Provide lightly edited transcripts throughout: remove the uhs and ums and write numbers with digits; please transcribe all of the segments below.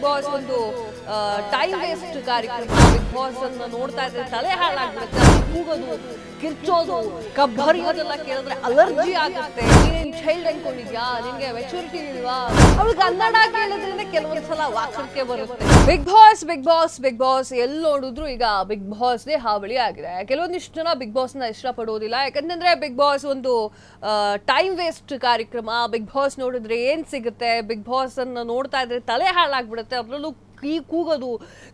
Boss ಒಂದು time waste ಕಾರ್ಯಕ್ರಮ. Big boss ಅನ್ನ ನೋಡ್ತಾ ಇದ್ರೆ ತಲೆ ಹಾಳಾಗ್ಬಿಡುತ್ತೆ. ಕೂಗೋದು, ಕಿರ್ಚೋದು, ಕಬ್ಬರಿಯೋದೆಲ್ಲ ಕೇಳಿದ್ರೆ ಅಲರ್ಜಿ ಆಗುತ್ತೆ. ನೀನೇನ್ ಚೈಲ್ಡ್ ಅನ್ಕೊಂಡಿದ್ಯಾ? ನಿನ್ಗೆ ಮೆಚುರಿಟಿ ಇಲ್ವಾ? ಅವಳು ಕನ್ನಡ ಕೇಳಿದ್ರೇನೆ ಕೆಲವೊಂದ್ಸಲ ವಾಕ್ಸಕ್ಕೆ ಬರುತ್ತೆ. Bigg Boss Bigg Boss Bigg Boss ಎಲ್ಲಿ ನೋಡಿದ್ರು ಈಗ ಬಿಗ್ ಬಾಸ್ನೇ ಹಾವಳಿ ಆಗಿದೆ. ಕೆಲವೊಂದಿಷ್ಟು ಜನ ಬಿಗ್ ಬಾಸ್ ನ ಇಷ್ಟಪಡೋದಿಲ್ಲ, ಯಾಕಂತಂದ್ರೆ ಬಿಗ್ ಬಾಸ್ ಒಂದು ಟೈಮ್ ವೇಸ್ಟ್ ಕಾರ್ಯಕ್ರಮ. ಬಿಗ್ ಬಾಸ್ ನೋಡಿದ್ರೆ ಏನ್ ಸಿಗುತ್ತೆ? ಬಿಗ್ ಬಾಸ್ ಅನ್ನ ನೋಡ್ತಾ ಇದ್ರೆ ತಲೆ ಹಾಳಾಗ್ಬಿಡುತ್ತೆ. ಅದ್ರಲ್ಲೂ ಕೂಗೋದು,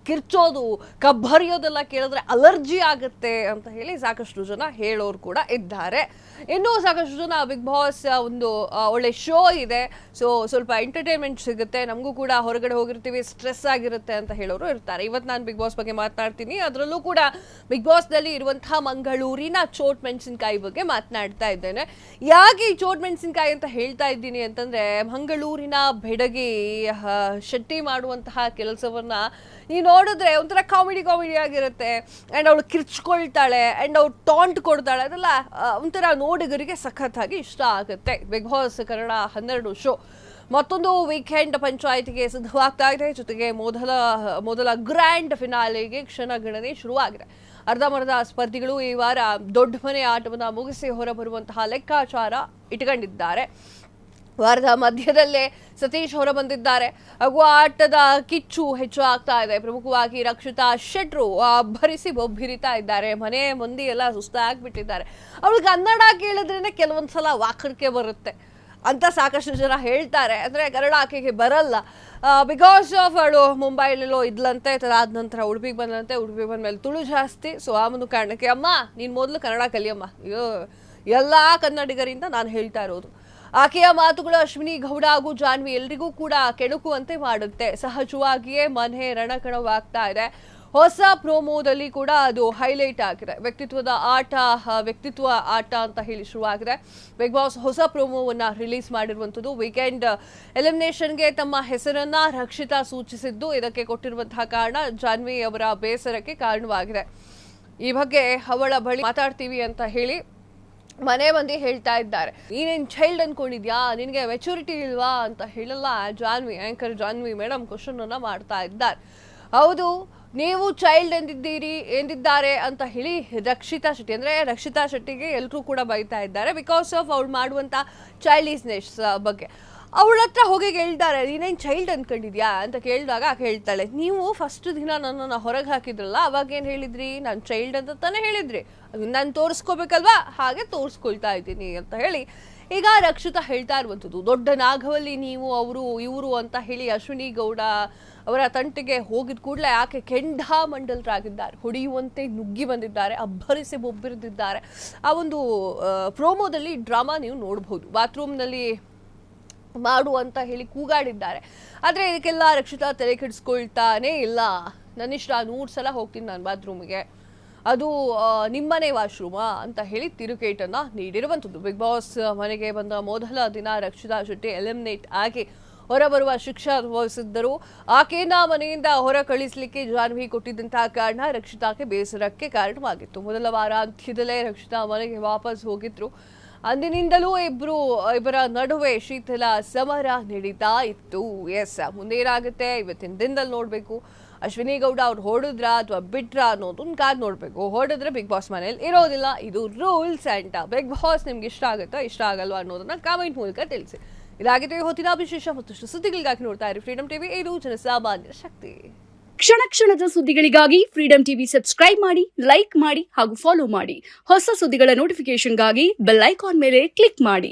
ಕಿರ್ಚೋದು, ಕಬ್ಬರಿಯೋದೆಲ್ಲ ಕೇಳಿದ್ರೆ ಅಲರ್ಜಿ ಆಗುತ್ತೆ ಅಂತ ಹೇಳಿ ಸಾಕಷ್ಟು ಜನ ಹೇಳೋರು ಕೂಡ ಇದ್ದಾರೆ. ಇನ್ನೂ ಸಾಕಷ್ಟು ಜನ ಬಿಗ್ ಬಾಸ್ ಒಂದು ಒಳ್ಳೆ ಶೋ ಇದೆ, ಸೊ ಸ್ವಲ್ಪ ಎಂಟರ್ಟೈನ್ಮೆಂಟ್ ಸಿಗುತ್ತೆ, ನಮಗೂ ಕೂಡ ಹೊರಗಡೆ ಹೋಗಿರ್ತೀವಿ, ಸ್ಟ್ರೆಸ್ ಆಗಿರುತ್ತೆ ಅಂತ ಹೇಳೋರು ಇರ್ತಾರೆ. ಇವತ್ತು ನಾನು ಬಿಗ್ ಬಾಸ್ ಬಗ್ಗೆ ಮಾತನಾಡ್ತೀನಿ. ಅದರಲ್ಲೂ ಕೂಡ ಬಿಗ್ ಬಾಸ್ನಲ್ಲಿ ಇರುವಂತಹ ಮಂಗಳೂರಿನ ಚೋಟ್ ಮೆಣಸಿನಕಾಯಿ ಬಗ್ಗೆ ಮಾತನಾಡ್ತಾ ಇದ್ದೇನೆ. ಯಾಕೆ ಈ ಚೋಟ್ ಮೆಣಸಿನಕಾಯಿ ಅಂತ ಹೇಳ್ತಾ ಇದ್ದೀನಿ ಅಂತಂದ್ರೆ, ಮಂಗಳೂರಿನ ಬೆಡಗಿ ಶೆಟ್ಟಿ ಮಾಡುವಂತಹ ಕೆಲಸವನ್ನ ನೀವು ನೋಡಿದ್ರೆ ಒಂಥರ ಕಾಮಿಡಿ ಆಗಿರುತ್ತೆ. ಅಂಡ್ ಅವಳು ಕಿರ್ಚ್ಕೊಳ್ತಾಳೆ, ಅಂಡ್ ಅವಳು ಟಾಂಟ್ ಕೊಡ್ತಾಳೆ, ಅದೆಲ್ಲ ಒಂಥರ ನೋಡಿಗರಿಗೆ ಸಖತ್ತಾಗಿ ಇಷ್ಟ ಆಗುತ್ತೆ. ಬಿಗ್ ಬಾಸ್ ಕನ್ನಡ 12 ಶೋ ಮತ್ತೊಂದು ವೀಕೆಂಡ್ ಪಂಚಾಯಿತಿಗೆ ಸಿದ್ಧವಾಗ್ತಾ ಇದೆ. ಜೊತೆಗೆ ಮೊದಲ ಗ್ರ್ಯಾಂಡ್ ಫಿನಾಲೆಗೆ ಕ್ಷಣಗಣನೆ ಶುರುವಾಗಿದೆ. ಅರ್ಧಮರ್ಧ ಸ್ಪರ್ಧಿಗಳು ಈ ವಾರ ದೊಡ್ಡ ಮನೆ ಆಟವನ್ನು ಮುಗಿಸಿ ಹೊರಬರುವಂತಹ ಲೆಕ್ಕಾಚಾರ ಇಟ್ಕೊಂಡಿದ್ದಾರೆ. ವಾರದ ಮಧ್ಯದಲ್ಲೇ ಸತೀಶ್ ಹೊರ ಬಂದಿದ್ದಾರೆ ಹಾಗೂ ಆಟದ ಕಿಚ್ಚು ಹೆಚ್ಚು ಆಗ್ತಾ ಇದೆ. ಪ್ರಮುಖವಾಗಿ ರಕ್ಷಿತಾ ಶೆಟ್ರು ಭರಿಸಿ ಬೊಬ್ಬಿರಿತಾ ಇದ್ದಾರೆ. ಮನೆ ಮಂದಿ ಎಲ್ಲ ಸುಸ್ತಾಗ್ಬಿಟ್ಟಿದ್ದಾರೆ. ಅವಳು ಕನ್ನಡ ಕೇಳಿದ್ರೇನೆ ಕೆಲವೊಂದ್ಸಲ ವಾಕರಿಕೆ ಬರುತ್ತೆ ಅಂತ ಸಾಕಷ್ಟು ಜನ ಹೇಳ್ತಾರೆ. ಅಂದರೆ ಕನ್ನಡ ಆಕೆಗೆ ಬರಲ್ಲ ಬಿಕಾಸ್ ಆಫ್ ಅವಳು ಮುಂಬೈಲೆಲ್ಲೋ ಇದ್ಲಂತೆ, ಅದಾದ ನಂತರ ಉಡುಪಿಗೆ ಬಂದಂತೆ. ಉಡುಪಿಗೆ ಬಂದ್ಮೇಲೆ ತುಳು ಜಾಸ್ತಿ. ಸೊ ಆ ಒಂದು ಕಾರಣಕ್ಕೆ ಅಮ್ಮ ನೀನು ಮೊದಲು ಕನ್ನಡ ಕಲಿಯಮ್ಮ, ಎಲ್ಲ ಕನ್ನಡಿಗರಿಂದ ನಾನು ಹೇಳ್ತಾ ಇರೋದು. ಆಕೆಯ ಮಾತುಗಳು ಅಶ್ವಿನಿ ಗೌಡ ಹಾಗೂ ಜಾನ್ವಿ ಎಲ್ರಿಗೂ ಕೂಡ ಕೆಣಕುವಂತೆ ಮಾಡುತ್ತೆ. ಸಹಜವಾಗಿಯೇ ಮನೆ ರಣಕಣವಾಗ್ತಾ ಇದೆ. ಹೊಸ ಪ್ರೋಮೋದಲ್ಲಿ ಕೂಡ ಅದು ಹೈಲೈಟ್ ಆಗಿದೆ. ವ್ಯಕ್ತಿತ್ವ ಆಟ ಅಂತ ಹೇಳಿ ಶುರುವಾಗಿದೆ. ಬಿಗ್ ಬಾಸ್ ಹೊಸ ಪ್ರೋಮೋವನ್ನ ರಿಲೀಸ್ ಮಾಡಿರುವಂಥದ್ದು. ವೀಕೆಂಡ್ ಎಲಿಮಿನೇಷನ್ಗೆ ತಮ್ಮ ಹೆಸರನ್ನ ರಕ್ಷಿತಾ ಸೂಚಿಸಿದ್ದು, ಇದಕ್ಕೆ ಕೊಟ್ಟಿರುವಂತಹ ಕಾರಣ ಜಾನ್ವಿ ಅವರ ಬೇಸರಕ್ಕೆ ಕಾರಣವಾಗಿದೆ. ಈ ಬಗ್ಗೆ ಅವಳ ಬಳಿ ಮಾತಾಡ್ತೀವಿ ಅಂತ ಹೇಳಿ ಮನೆ ಮಂದಿ ಹೇಳ್ತಾ ಇದ್ದಾರೆ. ನೀನೇನ್ ಚೈಲ್ಡ್ ಅನ್ಕೊಂಡಿದ್ಯಾ? ನಿನ್ಗೆ ಮೆಚುರಿಟಿ ಇಲ್ವಾ ಅಂತ ಹೇಳಲ್ಲ Jhanvi. Anchor Jhanvi madam question ಅನ್ನ ಮಾಡ್ತಾ ಇದ್ದಾರೆ. ಹೌದು, ನೀವು ಚೈಲ್ಡ್ ಎಂದಿದ್ದಾರೆ ಅಂತ ಹೇಳಿ ರಕ್ಷಿತಾ ಶೆಟ್ಟಿಗೆ ಎಲ್ಲರೂ ಕೂಡ ಬೈತಾ ಇದ್ದಾರೆ. ಬಿಕಾಸ್ ಆಫ್ ಅವಳು ಮಾಡುವಂತ ಚೈಲ್ಡಿಶ್ನೆಸ್ ಬಗ್ಗೆ. ಅವಳ ಹತ್ರ ಹೋಗಿ ಕೇಳ್ತಾರೆ, ನೀನೇನು ಚೈಲ್ಡ್ ಅನ್ಕೊಂಡಿದ್ಯಾ ಅಂತ ಕೇಳಿದಾಗ ಹೇಳ್ತಾಳೆ, ನೀವು ಫಸ್ಟ್ ದಿನ ನನ್ನನ್ನು ಹೊರಗೆ ಹಾಕಿದ್ರಲ್ಲ, ಅವಾಗ ಏನು ಹೇಳಿದ್ರಿ? ನಾನು ಚೈಲ್ಡ್ ಅಂತ ತಾನೇ ಹೇಳಿದ್ರಿ, ಅದನ್ನ ನಾನು ತೋರಿಸ್ಕೋಬೇಕಲ್ವಾ, ಹಾಗೆ ತೋರಿಸ್ಕೊಳ್ತಾ ಇದ್ದೀನಿ ಅಂತ ಹೇಳಿ ಈಗ ರಕ್ಷಿತಾ ಹೇಳ್ತಾ ಇರುವಂಥದ್ದು. ದೊಡ್ಡ ನಾಗವಲ್ಲಿ ನೀವು ಅವರು ಇವರು ಅಂತ ಹೇಳಿ ಅಶ್ವಿನಿ ಗೌಡ ಅವರ ತಂಟೆಗೆ ಹೋಗಿದ ಕೂಡಲೇ ಆಕೆ ಕೆಂಡಾಮಂಡಲರಾಗಿದ್ದಾರೆ. ಹೊಡೆಯುವಂತೆ ನುಗ್ಗಿ ಬಂದಿದ್ದಾರೆ, ಅಬ್ಬರಿಸಿ ಬೊಬ್ಬಿರಿದಿದ್ದಾರೆ. ಆ ಒಂದು ಪ್ರೋಮೋದಲ್ಲಿ ಡ್ರಾಮಾ ನೀವು ನೋಡಬಹುದು. ಬಾತ್ರೂಮ್ನಲ್ಲಿ ಮಾಡು ಅಂತ ಹೇಳಿ ಕೂಗಾಡಿದ್ದಾರೆ. ಆದರೆ ಇದಕ್ಕೆಲ್ಲ ರಕ್ಷಿತಾ ತಲೆ ಕೆಡಿಸ್ಕೊಳ್ತಾನೇ ಇಲ್ಲ. ನನ್ನಿಷ್ಟ 100 ಸಲ ಹೋಗ್ತೀನಿ ನಾನು ಬಾತ್ರೂಮಿಗೆ, ಅದು ನಿಮ್ಮನೆ ವಾಶ್ರೂಮಾ ಅಂತ ಹೇಳಿ ತಿರುಗೇಟನ್ನ ನೀಡಿರುವಂಥದ್ದು. ಬಿಗ್ ಬಾಸ್ ಮನೆಗೆ ಬಂದ ಮೊದಲ ದಿನ ರಕ್ಷಿತಾ ಶೆಟ್ಟಿ ಎಲಿಮಿನೇಟ್ ಆಗಿ ಹೊರಬರುವ ಶಿಕ್ಷೆ ಅನುಭವಿಸಿದ್ದರು. ಆಕೆಯನ್ನ ಮನೆಯಿಂದ ಹೊರ ಕಳಿಸಲಿಕ್ಕೆ ಜಾನ್ವಿ ಕೊಟ್ಟಿದ್ದಂತಹ ಕಾರಣ ರಕ್ಷಿತಾಗೆ ಬೇಸರಕ್ಕೆ ಕಾರಣವಾಗಿತ್ತು. ಮೊದಲ ವಾರ ಅಂತ್ಯದಲ್ಲೇ ರಕ್ಷಿತಾ ಮನೆಗೆ ವಾಪಸ್ ಹೋಗಿದ್ರು. ಅಂದಿನಿಂದಲೂ ಇಬ್ಬರ ನಡುವೆ ಶೀತಲ ಸಮರ ನಡೀತಾ ಇತ್ತು. ಮುಂದೇನಾಗುತ್ತೆ ಇವತ್ತಿನ ದಿನದಲ್ಲಿ ನೋಡ್ಬೇಕು. ಅಶ್ವಿನಿ ಗೌಡ ಅವ್ರು ಹೊಡೆದ್ರ ಅಥವಾ ಬಿಟ್ರ ಅನ್ನೋದನ್ನ ಕಾದ್ ನೋಡ್ಬೇಕು. ಹೊಡೆದ್ರೆ ಬಿಗ್ ಬಾಸ್ ಮನೇಲಿ ಇರೋದಿಲ್ಲ, ಇದು ರೂಲ್ಸ್ ಅಂಡ್ ಬಿಗ್ ಬಾಸ್ ನಿಮ್ಗೆ ಇಷ್ಟ ಆಗುತ್ತಾ ಇಷ್ಟ ಆಗಲ್ವಾ ಅನ್ನೋದನ್ನ ಕಾಮೆಂಟ್ ಮೂಲಕ ತಿಳಿಸಿ. ಇದಾಗಿದೆ ಹೊತ್ತಿನ ವಿಶೇಷ. ಮತ್ತಷ್ಟು ಸುದ್ದಿಗಳಿಗಾಗಿ ನೋಡ್ತಾ ಇರಿ ಫ್ರೀಡಮ್ ಟಿವಿ, ಇದು ಜನಸಾಮಾನ್ಯರ ಶಕ್ತಿ. ಕ್ಷಣ ಕ್ಷಣದ ಸುದ್ದಿಗಳಿಗಾಗಿ ಫ್ರೀಡಮ್ ಟಿವಿ ಸಬ್ಸ್ಕ್ರೈಬ್ ಮಾಡಿ, ಲೈಕ್ ಮಾಡಿ ಹಾಗೂ ಫಾಲೋ ಮಾಡಿ. ಹೊಸ ಸುದ್ದಿಗಳ ನೋಟಿಫಿಕೇಶನ್ಗಾಗಿ ಬೆಲ್ ಐಕಾನ್ ಮೇಲೆ ಕ್ಲಿಕ್ ಮಾಡಿ.